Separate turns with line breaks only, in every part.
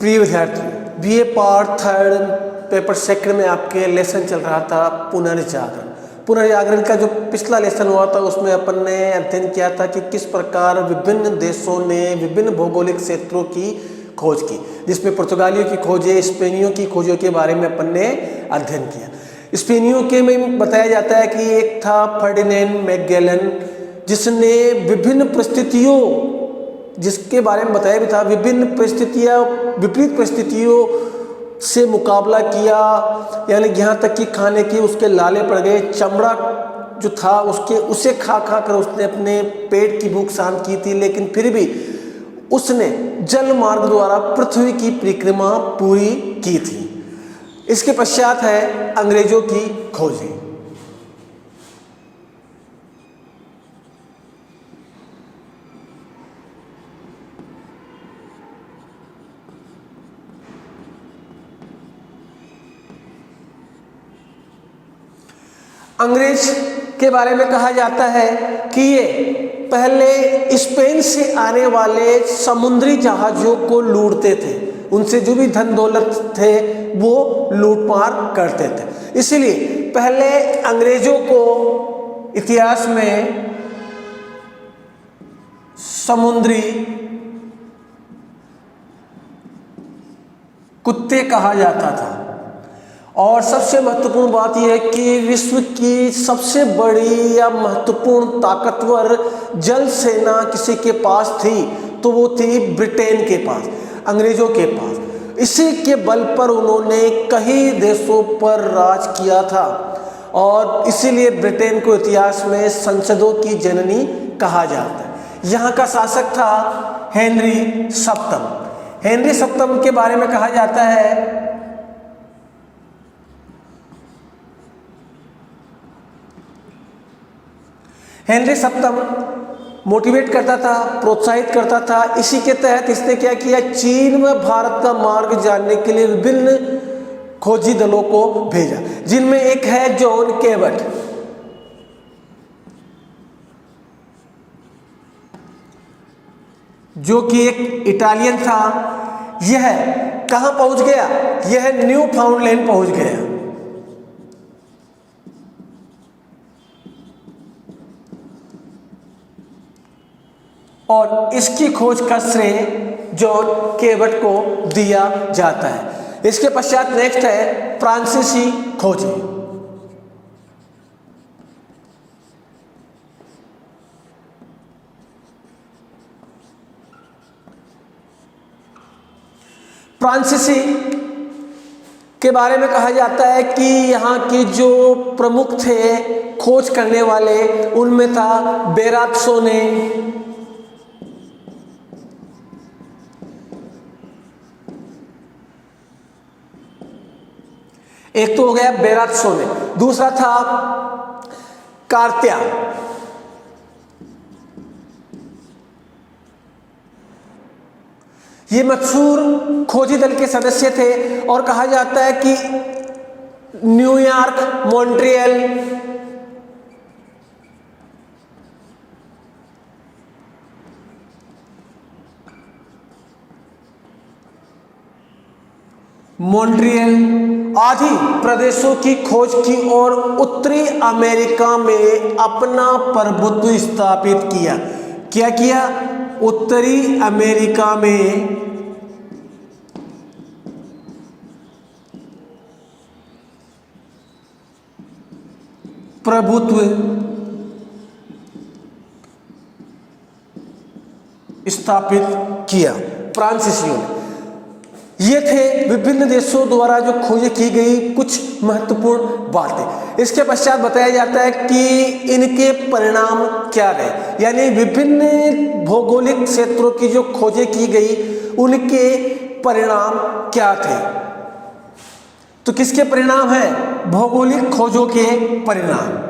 प्रिय विद्यार्थियों, BA part third paper second में आपके लेसन चल रहा था पुनर्जागरण। पुनर्जागरण का जो पिछला लेसन हुआ था उसमें अपन ने अध्ययन किया था कि किस प्रकार विभिन्न देशों ने विभिन्न भौगोलिक क्षेत्रों की खोज की, जिसमें पुर्तगालियों की खोजें, स्पेनियों की खोजों के बारे में अपन ने अध्ययन किया। स्पेनियों के में बताया जाता है कि एक था फर्डिनेंड मैगेलन, जिसने विभिन्न परिस्थितियों, जिसके बारे में बताया भी था, विभिन्न परिस्थितियाँ, विपरीत परिस्थितियों से मुकाबला किया, यानी यहाँ तक कि खाने की उसके लाले पड़ गए, चमड़ा जो था उसे खा कर उसने अपने पेट की भूख शांत की थी, लेकिन फिर भी उसने जल मार्ग द्वारा पृथ्वी की परिक्रमा पूरी की थी। इसके पश्चात है अंग्रेजों की खोजें। अंग्रेज के बारे में कहा जाता है कि ये पहले स्पेन से आने वाले समुद्री जहाजों को लूटते थे, उनसे जो भी धन दौलत थे वो लूटमार करते थे। इसलिए पहले अंग्रेजों को इतिहास में समुद्री कुत्ते कहा जाता था। और सबसे महत्वपूर्ण बात यह है कि विश्व की सबसे बड़ी या महत्वपूर्ण ताकतवर जल सेना किसी के पास थी तो वो थी ब्रिटेन के पास, अंग्रेजों के पास। इसी के बल पर उन्होंने कई देशों पर राज किया था और इसीलिए ब्रिटेन को इतिहास में संसदों की जननी कहा जाता है। यहाँ का शासक था हेनरी सप्तम। हेनरी सप्तम के बारे में कहा जाता है हेनरी सप्तम मोटिवेट करता था, प्रोत्साहित करता था। इसी के तहत इसने क्या किया, चीन व भारत का मार्ग जानने के लिए विभिन्न खोजी दलों को भेजा, जिनमें एक है जॉन केवट, जो कि एक इटालियन था। यह कहां पहुंच गया, यह न्यू फाउंडलैंड पहुंच गया। और इसकी खोज का श्रेय जॉन केवट को दिया जाता है। इसके पश्चात नेक्स्ट है फ्रांसीसी खोजी। फ्रांसीसी के बारे में कहा जाता है कि यहाँ के जो प्रमुख थे खोज करने वाले, उनमें था बेरात्सोने, एक तो हो गया बेरात्सोने, दूसरा था कार्त्या, ये मशहूर खोजी दल के सदस्य थे। और कहा जाता है कि न्यूयॉर्क, मॉन्ट्रियल, आदि प्रदेशों की खोज की और उत्तरी अमेरिका में अपना प्रभुत्व स्थापित किया। क्या किया? उत्तरी अमेरिका में प्रभुत्व स्थापित किया फ्रांसीसियों ने। ये थे विभिन्न देशों द्वारा जो खोजें की गई कुछ महत्वपूर्ण बातें। इसके पश्चात बताया जाता है कि इनके परिणाम क्या रहे, यानी विभिन्न भौगोलिक क्षेत्रों की जो खोजें की गई उनके परिणाम क्या थे। तो किसके परिणाम हैं? भौगोलिक खोजों के परिणाम।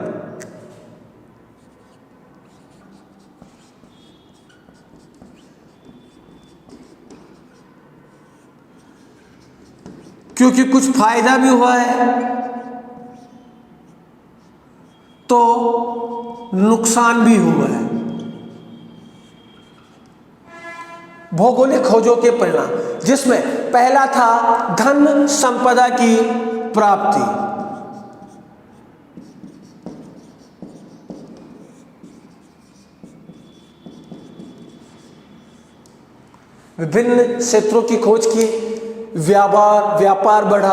क्योंकि कुछ फायदा भी हुआ है तो नुकसान भी हुआ है। भौगोलिक खोजों के परिणाम, जिसमें पहला था धन संपदा की प्राप्ति। विभिन्न क्षेत्रों की खोज की, व्यापार बढ़ा,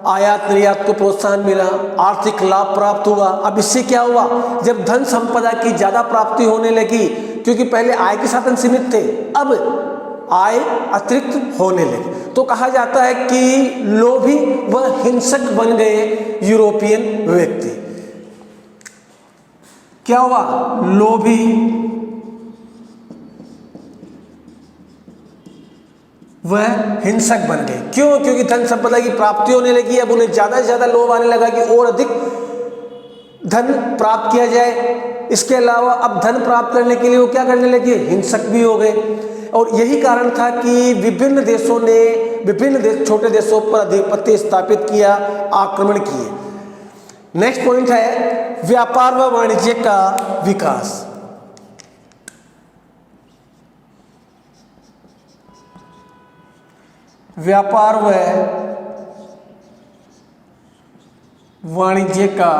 आयात निर्यात को प्रोत्साहन मिला, आर्थिक लाभ प्राप्त हुआ। अब इससे क्या हुआ, जब धन संपदा की ज्यादा प्राप्ति होने लगी, क्योंकि पहले आय के साधन सीमित थे, अब आय अतिरिक्त होने लगी, तो कहा जाता है कि लोभी व हिंसक बन गए यूरोपियन व्यक्ति। क्या हुआ, लोभी वह हिंसक बन गए। क्यों? क्योंकि धन संपदा की प्राप्ति होने लगी। अब उन्हें ज्यादा से ज्यादा लोभ आने लगा कि और अधिक धन प्राप्त किया जाए। इसके अलावा अब धन प्राप्त करने के लिए वो क्या करने लगे, हिंसक भी हो गए। और यही कारण था कि विभिन्न देशों ने छोटे देशों पर आधिपत्य स्थापित किया, आक्रमण किए। नेक्स्ट पॉइंट है व्यापार व वाणिज्य का विकास। व्यापार व वाणिज्य का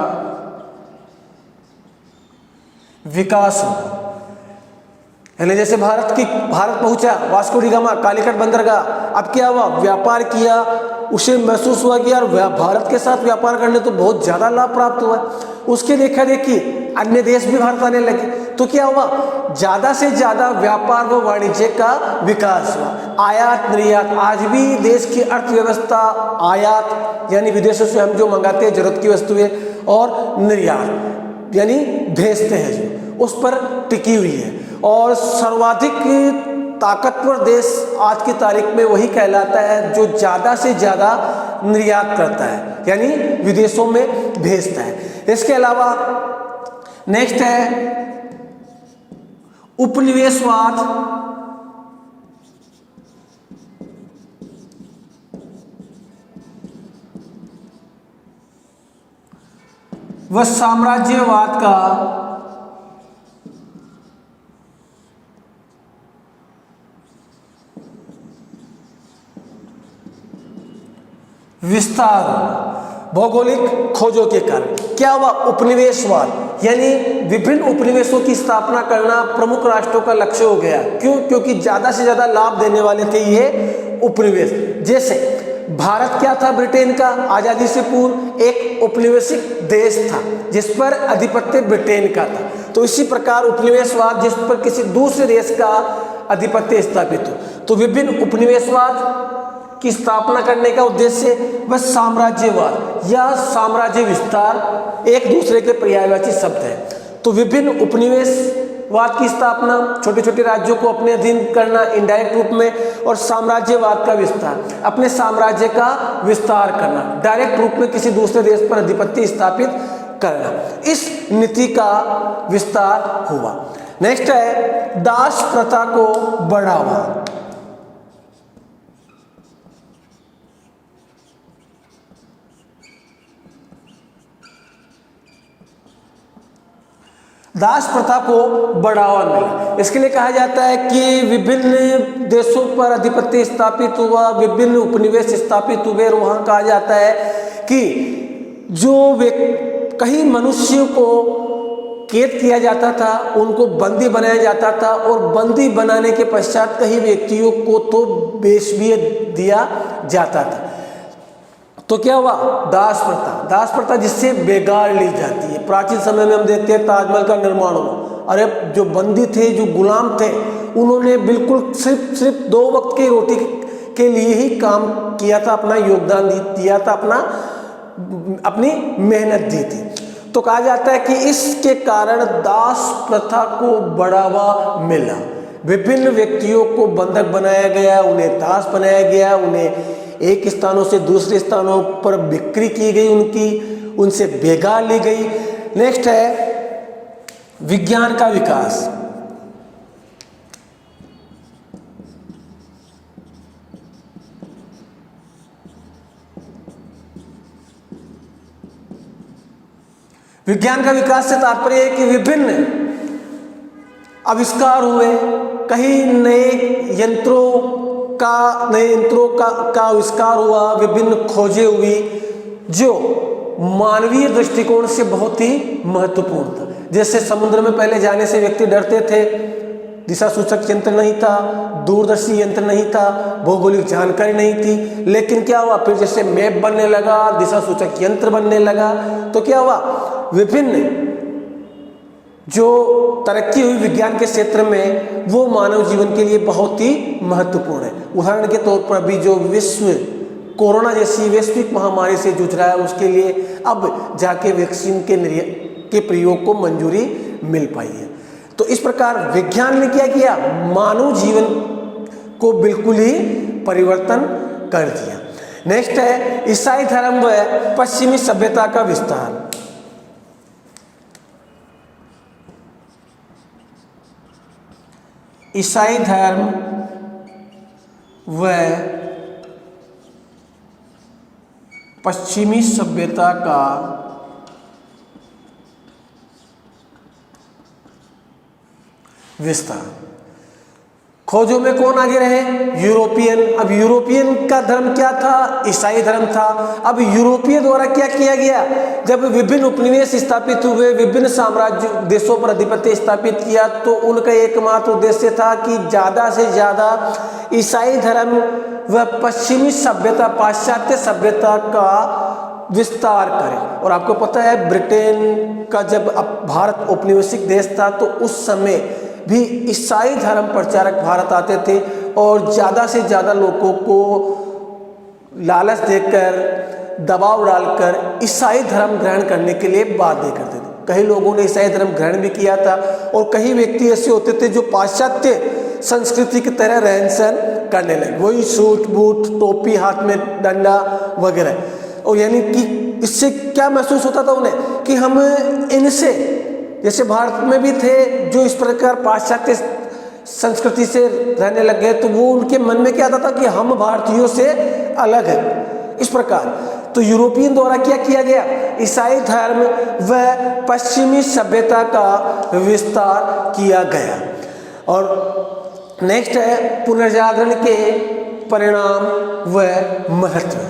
विकास हो, यानी जैसे भारत पहुंचा, वास्को डी गामा, कालीकट बंदरगाह। अब क्या हुआ, व्यापार किया, उसे महसूस हुआ कि यार भारत के साथ व्यापार करने तो बहुत ज्यादा लाभ प्राप्त हुआ। उसके देखा देखी अन्य देश भी भारत आने लगे, तो क्या हुआ, ज्यादा से ज्यादा व्यापार व वाणिज्य का विकास हुआ। आयात निर्यात, आज भी देश की अर्थव्यवस्था आयात यानी विदेशों से हम जो मंगाते हैं जरूरत की वस्तुएं, और निर्यात यानी भेजते हैं जो, उस पर टिकी हुई है। और सर्वाधिक ताकतवर देश आज की तारीख में वही कहलाता है जो ज्यादा से ज्यादा निर्यात करता है, यानी विदेशों में भेजता है। इसके अलावा नेक्स्ट है उपनिवेशवाद व साम्राज्यवाद का विस्तार भौगोलिक खोजों के कारण। क्या हुआ, उपनिवेशवाद यानी विभिन्न उपनिवेशों की स्थापना करना प्रमुख राष्ट्रों का लक्ष्य हो गया। क्यों? क्योंकि ज्यादा से ज्यादा लाभ देने वाले थे ये उपनिवेश। जैसे भारत क्या था, ब्रिटेन का आजादी से पूर्व एक उपनिवेशिक देश था जिस पर आधिपत्य ब्रिटेन का था। तो इसी प्रकार उपनिवेशवाद जिस पर किसी दूसरे देश का आधिपत्य स्थापित हो, तो विभिन्न उपनिवेशवाद की स्थापना करने का उद्देश्य वह साम्राज्यवाद या साम्राज्य विस्तार एक दूसरे के पर्यायवाची शब्द है। तो विभिन्न उपनिवेशवाद की स्थापना, छोटे छोटे राज्यों को अपने अधीन करना इनडायरेक्ट रूप में, और साम्राज्यवाद का विस्तार, अपने साम्राज्य का विस्तार करना, डायरेक्ट रूप में किसी दूसरे देश पर आधिपत्य स्थापित करना, इस नीति का विस्तार हुआ। नेक्स्ट है दास प्रथा को बढ़ावा। दास प्रथा को बढ़ावा मिला, इसके लिए कहा जाता है कि विभिन्न देशों पर आधिपत्य स्थापित हुआ, विभिन्न उपनिवेश स्थापित हुए, और वहाँ कहा जाता है कि जो कई मनुष्यों को कैद किया जाता था, उनको बंदी बनाया जाता था, और बंदी बनाने के पश्चात कई व्यक्तियों को तो बेच भी दिया जाता था। तो क्या हुआ, दास प्रथा जिससे बेगार ली जाती है। प्राचीन समय में हम देखते हैं ताजमहल का निर्माण हुआ। अरे जो बंदी थे, जो गुलाम थे, उन्होंने बिल्कुल सिर्फ 2 वक्त की रोटी के लिए ही काम किया था, अपना योगदान दिया था, अपनी मेहनत दी थी। तो कहा जाता है कि इसके कारण दास प्रथा को बढ़ावा मिला। विभिन्न व्यक्तियों को बंधक बनाया गया, उन्हें दास बनाया गया, उन्हें एक स्थानों से दूसरे स्थानों पर बिक्री की गई, उनसे बेगार ली गई। नेक्स्ट है विज्ञान का विकास। विज्ञान का विकास से तात्पर्य है कि विभिन्न आविष्कार हुए, कहीं नए यंत्रों का आविष्कार हुआ, विभिन्न खोजें हुई जो मानवीय दृष्टिकोण से बहुत ही महत्वपूर्ण था। जैसे समुद्र में पहले जाने से व्यक्ति डरते थे, दिशा सूचक यंत्र नहीं था, दूरदर्शी यंत्र नहीं था, भौगोलिक जानकारी नहीं थी। लेकिन क्या हुआ, फिर जैसे मैप बनने लगा, दिशा सूचक यंत्र बनने लगा, तो क्या हुआ, विभिन्न जो तरक्की हुई विज्ञान के क्षेत्र में वो मानव जीवन के लिए बहुत ही महत्वपूर्ण है। उदाहरण के तौर पर अभी जो विश्व कोरोना जैसी वैश्विक महामारी से जूझ रहा है, उसके लिए अब जाके वैक्सीन के प्रयोग को मंजूरी मिल पाई है। तो इस प्रकार विज्ञान ने क्या किया, मानव जीवन को बिल्कुल ही परिवर्तन कर दिया। नेक्स्ट है ईसाई धर्म व पश्चिमी सभ्यता का विस्तार। ईसाई धर्म व पश्चिमी सभ्यता का विस्तार। खोजों में कौन आगे रहे, यूरोपियन। अब यूरोपियन का धर्म क्या था, ईसाई धर्म था। अब यूरोपीय द्वारा क्या किया गया, जब विभिन्न उपनिवेश स्थापित हुए, विभिन्न साम्राज्य देशों पर अधिपत्य स्थापित किया, तो उनका एकमात्र उद्देश्य था कि ज़्यादा से ज़्यादा ईसाई धर्म व पश्चिमी सभ्यता, पाश्चात्य सभ्यता का विस्तार करें। और आपको पता है ब्रिटेन का जब भारत औपनिवेशिक देश था, तो उस समय भी ईसाई धर्म प्रचारक भारत आते थे और ज़्यादा से ज़्यादा लोगों को लालच देकर, दबाव डालकर ईसाई धर्म ग्रहण करने के लिए बाध्य करते थे। कई लोगों ने ईसाई धर्म ग्रहण भी किया था और कई व्यक्ति ऐसे होते थे जो पाश्चात्य संस्कृति की तरह रहन सहन करने लगे, वही सूट बूट, टोपी, हाथ में डंडा वगैरह। और यानी कि इससे क्या महसूस होता था उन्हें कि हम इनसे, जैसे भारत में भी थे जो इस प्रकार पाश्चात्य संस्कृति से रहने लग गए, तो वो उनके मन में क्या आता था कि हम भारतीयों से अलग हैं। इस प्रकार तो यूरोपियन द्वारा क्या किया गया, ईसाई धर्म व पश्चिमी सभ्यता का विस्तार किया गया। और नेक्स्ट है पुनर्जागरण के परिणाम व महत्व।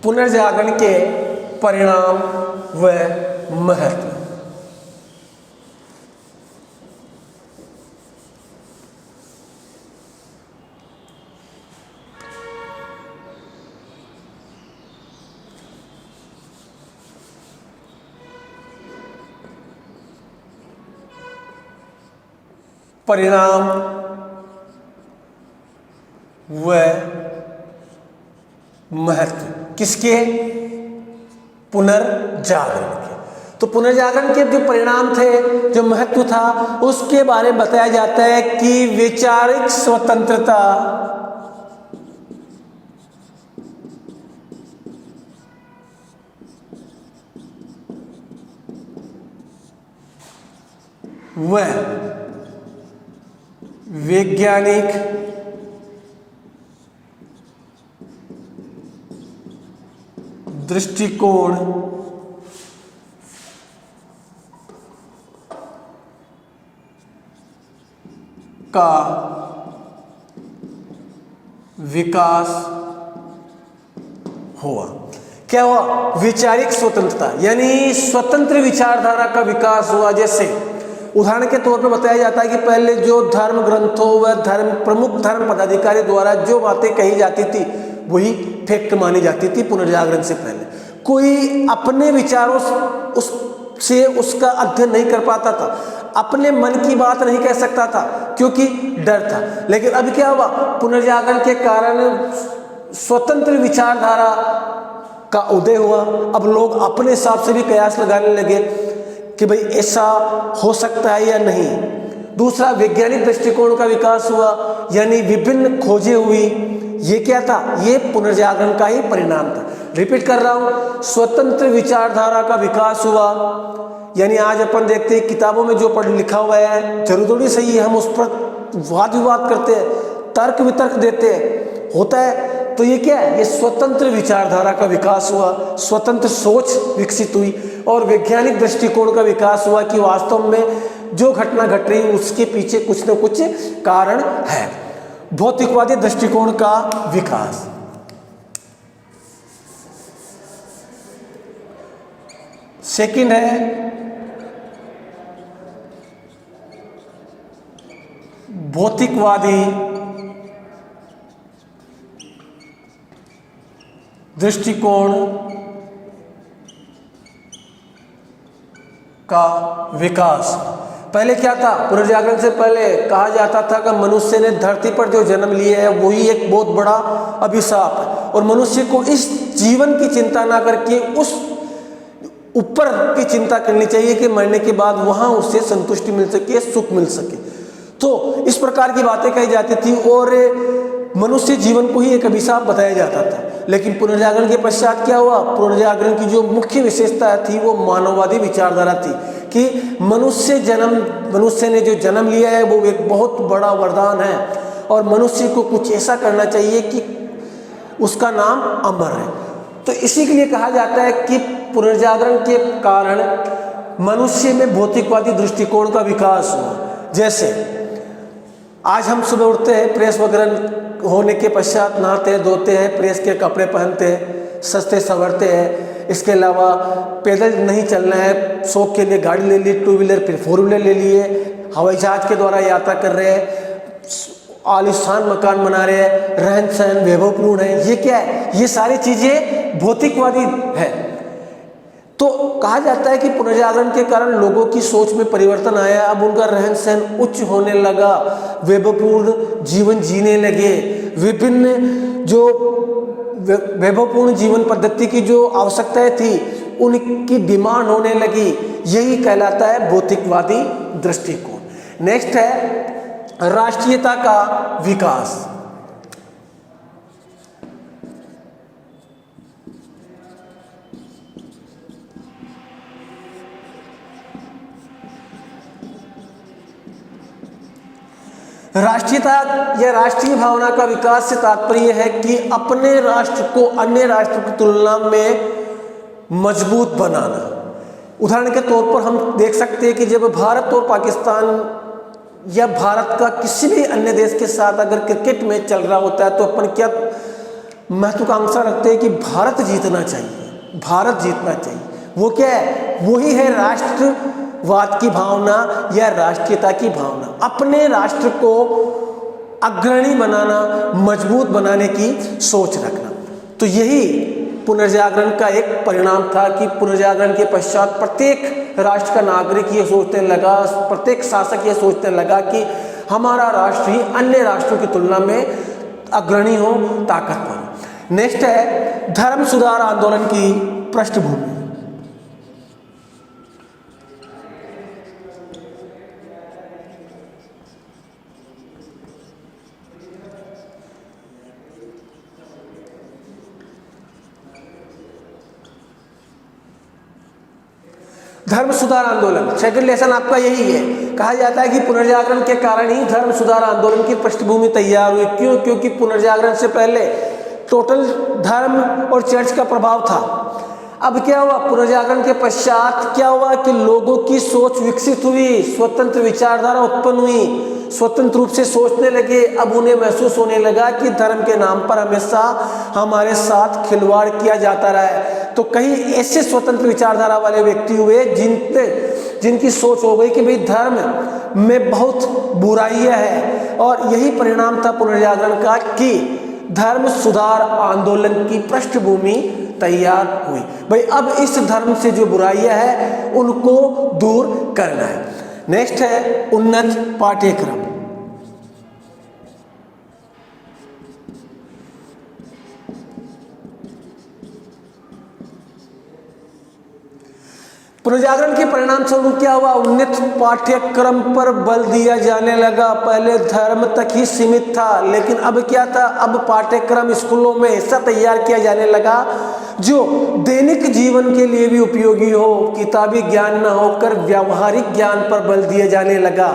पुनर्जागरण के परिणाम व महत्व। परिणाम व महत्व किसके, पुनर्जागरण के। तो पुनर्जागरण के जो परिणाम थे, जो महत्व था, उसके बारे में बताया जाता है कि वैचारिक स्वतंत्रता व वैज्ञानिक दृष्टिकोण का विकास हुआ। क्या हुआ, वैचारिक स्वतंत्रता यानी स्वतंत्र विचारधारा का विकास हुआ। जैसे उदाहरण के तौर पर बताया जाता है कि पहले जो धर्म ग्रंथों व प्रमुख धर्म पदाधिकारी द्वारा जो बातें कही जाती थी वही फैक्ट मानी जाती थी। पुनर्जागरण से पहले कोई अपने विचारों से उसका अध्ययन नहीं कर पाता था, अपने मन की बात नहीं कह सकता था क्योंकि डर था। लेकिन अब क्या हुआ, पुनर्जागरण के कारण स्वतंत्र विचारधारा का उदय हुआ। अब लोग अपने हिसाब से भी कयास लगाने लगे कि भाई ऐसा हो सकता है या नहीं। दूसरा, वैज्ञानिक दृष्टिकोण का विकास हुआ, यानी विभिन्न खोजें हुई। ये क्या था, ये पुनर्जागरण का ही परिणाम था। रिपीट कर रहा हूं, स्वतंत्र विचारधारा का विकास हुआ। यानी आज अपन देखते हैं किताबों में जो पढ़ लिखा हुआ है जरूर थोड़ी सही है, हम उस पर वाद विवाद करते हैं, तर्क वितर्क देते हैं। होता है। तो ये क्या है, ये स्वतंत्र विचारधारा का विकास हुआ, स्वतंत्र सोच विकसित हुई और वैज्ञानिक दृष्टिकोण का विकास हुआ कि वास्तव में जो घटना घट रही उसके पीछे कुछ न कुछ कारण है। भौतिकवादी दृष्टिकोण का विकास। सेकंड है भौतिकवादी दृष्टिकोण का विकास। पहले क्या था, पुनर्जागरण से पहले कहा जाता था कि मनुष्य ने धरती पर जो जन्म लिया है वही एक बहुत बड़ा अभिशाप है और मनुष्य को इस जीवन की चिंता ना करके उस ऊपर की चिंता करनी चाहिए कि मरने के बाद वहां उससे संतुष्टि मिल सके, सुख मिल सके। तो इस प्रकार की बातें कही जाती थी और मनुष्य जीवन को ही एक अभिशाप बताया जाता था। लेकिन पुनर्जागरण के पश्चात क्या हुआ, पुनर्जागरण की जो मुख्य विशेषता थी वो मानववादी विचारधारा थी कि मनुष्य ने जो जन्म लिया है वो एक बहुत बड़ा वरदान है और मनुष्य को कुछ ऐसा करना चाहिए कि उसका नाम अमर है। तो इसी के लिए कहा जाता है कि पुनर्जागरण के कारण मनुष्य में भौतिकवादी दृष्टिकोण का विकास हुआ। जैसे आज हम सुबह उठते हैं, प्रेस वगैरह होने के पश्चात नहाते हैं, धोते हैं, प्रेस के कपड़े पहनते हैं, सस्ते संवरते हैं। इसके अलावा पैदल नहीं चलना है, शौक के लिए गाड़ी ले ली, टू व्हीलर फिर फोर व्हीलर ले लिए, हवाई जहाज के द्वारा यात्रा कर रहे हैं, आलीशान मकान बना रहे हैं, रहन सहन वैभवपूर्ण है। ये क्या है, ये सारी चीजें भौतिकवादी है। तो कहा जाता है कि पुनर्जागरण के कारण लोगों की सोच में परिवर्तन आया, अब उनका रहन सहन उच्च होने लगा, वैभवपूर्ण जीवन जीने लगे, विभिन्न जो वैभवपूर्ण जीवन पद्धति की जो आवश्यकताएं थी उनकी डिमांड होने लगी। यही कहलाता है भौतिकवादी दृष्टिकोण। नेक्स्ट है राष्ट्रीयता का विकास। राष्ट्रीयता या राष्ट्रीय भावना का विकास से तात्पर्य है कि अपने राष्ट्र को अन्य राष्ट्र की तुलना में मजबूत बनाना। उदाहरण के तौर पर हम देख सकते हैं कि जब भारत और पाकिस्तान या भारत का किसी भी अन्य देश के साथ अगर क्रिकेट मैच चल रहा होता है तो अपन क्या महत्वाकांक्षा रखते हैं कि भारत जीतना चाहिए, भारत जीतना चाहिए। वो क्या है, वही है राष्ट्रवाद की भावना या राष्ट्रीयता की भावना, अपने राष्ट्र को अग्रणी बनाना, मजबूत बनाने की सोच रखना। तो यही पुनर्जागरण का एक परिणाम था कि पुनर्जागरण के पश्चात प्रत्येक राष्ट्र का नागरिक ये सोचने लगा, प्रत्येक शासक ये सोचने लगा कि हमारा राष्ट्र ही अन्य राष्ट्रों की तुलना में अग्रणी हो, ताकतवर हो। नेक्स्ट है धर्म सुधार आंदोलन की पृष्ठभूमि। धर्म सुधार आंदोलन सेकंड लेसन आपका यही है। कहा जाता है कि पुनर्जागरण के कारण ही धर्म सुधार आंदोलन की पृष्ठभूमि तैयार हुई। क्यों? क्योंकि पुनर्जागरण से पहले टोटल धर्म और चर्च का प्रभाव था। अब क्या हुआ, पुनर्जागरण के पश्चात क्या हुआ कि लोगों की सोच विकसित हुई, स्वतंत्र विचारधारा उत्पन्न हुई, स्वतंत्र रूप से सोचने लगे। अब उन्हें महसूस होने लगा कि धर्म के नाम पर हमेशा हमारे साथ खिलवाड़ किया जाता रहा है। तो कई ऐसे स्वतंत्र विचारधारा वाले व्यक्ति हुए जिनकी सोच हो गई कि भाई धर्म में बहुत बुराइयां हैं, और यही परिणाम था पुनर्जागरण का कि धर्म सुधार आंदोलन की पृष्ठभूमि तैयार हुई। भाई अब इस धर्म से जो बुराइयां हैं उनको दूर करना है। नेक्स्ट है उन्नत पाठ्यक्रम। पुनर्जागरण के परिणाम स्वरूप क्या हुआ, उन्नत पाठ्यक्रम पर बल दिया जाने लगा। पहले धर्म तक ही सीमित था, लेकिन अब क्या था, अब पाठ्यक्रम स्कूलों में ऐसा तैयार किया जाने लगा जो दैनिक जीवन के लिए भी उपयोगी हो, किताबी ज्ञान न होकर व्यावहारिक ज्ञान पर बल दिया जाने लगा।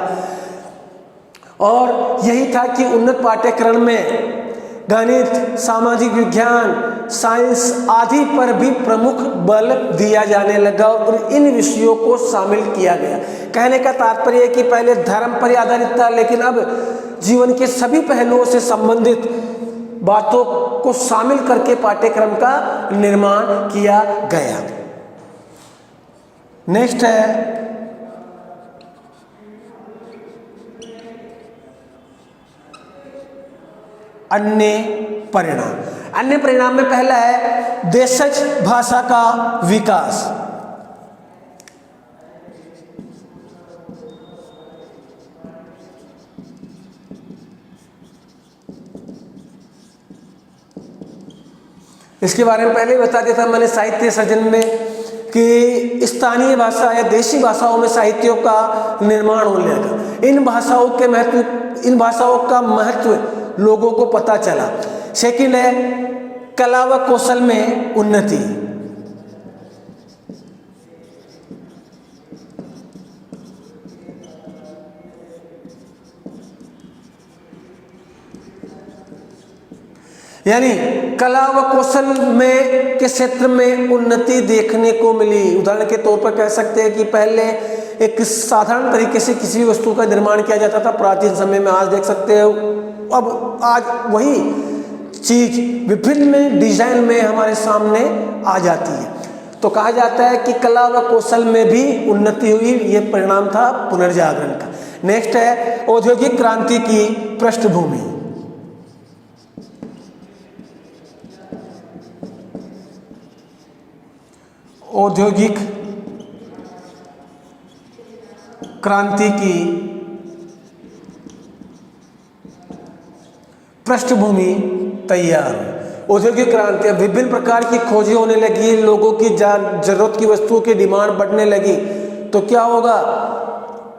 और यही था कि उन्नत पाठ्यक्रम में गणित, सामाजिक विज्ञान, साइंस आदि पर भी प्रमुख बल दिया जाने लगा और इन विषयों को शामिल किया गया। कहने का तात्पर्य है कि पहले धर्म पर आधारित था, लेकिन अब जीवन के सभी पहलुओं से संबंधित बातों को शामिल करके पाठ्यक्रम का निर्माण किया गया। नेक्स्ट है अन्य परिणाम। अन्य परिणाम में पहला है देशज भाषा का विकास। इसके बारे में पहले ही बता दिया था मैंने साहित्य सृजन में कि स्थानीय भाषा या देशी भाषाओं में साहित्यों का निर्माण होने लगा। इन भाषाओं का महत्व लोगों को पता चला। सेकंड है कला व कौशल में उन्नति। यानी कला व कौशल में के क्षेत्र में उन्नति देखने को मिली। उदाहरण के तौर पर कह सकते हैं कि पहले एक साधारण तरीके से किसी वस्तु का निर्माण किया जाता था प्राचीन समय में। आज देख सकते हो अब आज वही चीज विभिन्न डिजाइन में हमारे सामने आ जाती है। तो कहा जाता है कि कला व कौशल में भी उन्नति हुई। ये परिणाम था पुनर्जागरण का। नेक्स्ट है औद्योगिक क्रांति की पृष्ठभूमि। औद्योगिक क्रांति की पृष्ठभूमि तैयार हुई। औद्योगिक क्रांति, विभिन्न प्रकार की खोजें होने लगी, लोगों की जरूरत की वस्तुओं की डिमांड बढ़ने लगी। तो क्या होगा,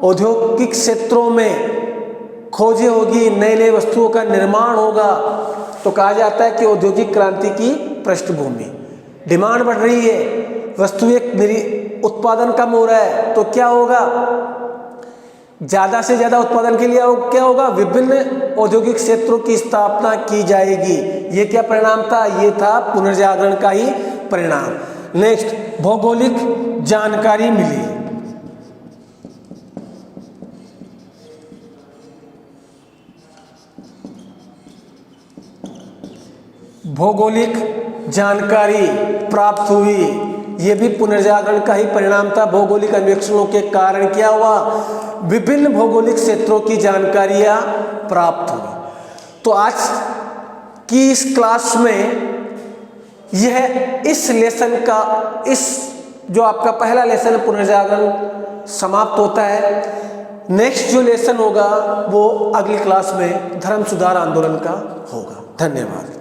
औद्योगिक क्षेत्रों में खोजें होगी, नए नए वस्तुओं का निर्माण होगा। तो कहा जाता है कि औद्योगिक क्रांति की पृष्ठभूमि, डिमांड बढ़ रही है, वस्तुएं उत्पादन कम हो रहा है। तो क्या होगा, ज्यादा से ज्यादा उत्पादन के लिए क्या होगा, विभिन्न औद्योगिक क्षेत्रों की स्थापना की जाएगी। ये क्या परिणाम था, ये था पुनर्जागरण का ही परिणाम। नेक्स्ट भौगोलिक जानकारी मिली। भौगोलिक जानकारी प्राप्त हुई, ये भी पुनर्जागरण का ही परिणाम था। भौगोलिक अन्वेषणों के कारण क्या हुआ, विभिन्न भौगोलिक क्षेत्रों की जानकारियां प्राप्त हुई। तो आज की इस क्लास में यह इस लेसन का जो आपका पहला लेसन पुनर्जागरण समाप्त होता है। नेक्स्ट जो लेसन होगा वो अगली क्लास में धर्म सुधार आंदोलन का होगा। धन्यवाद।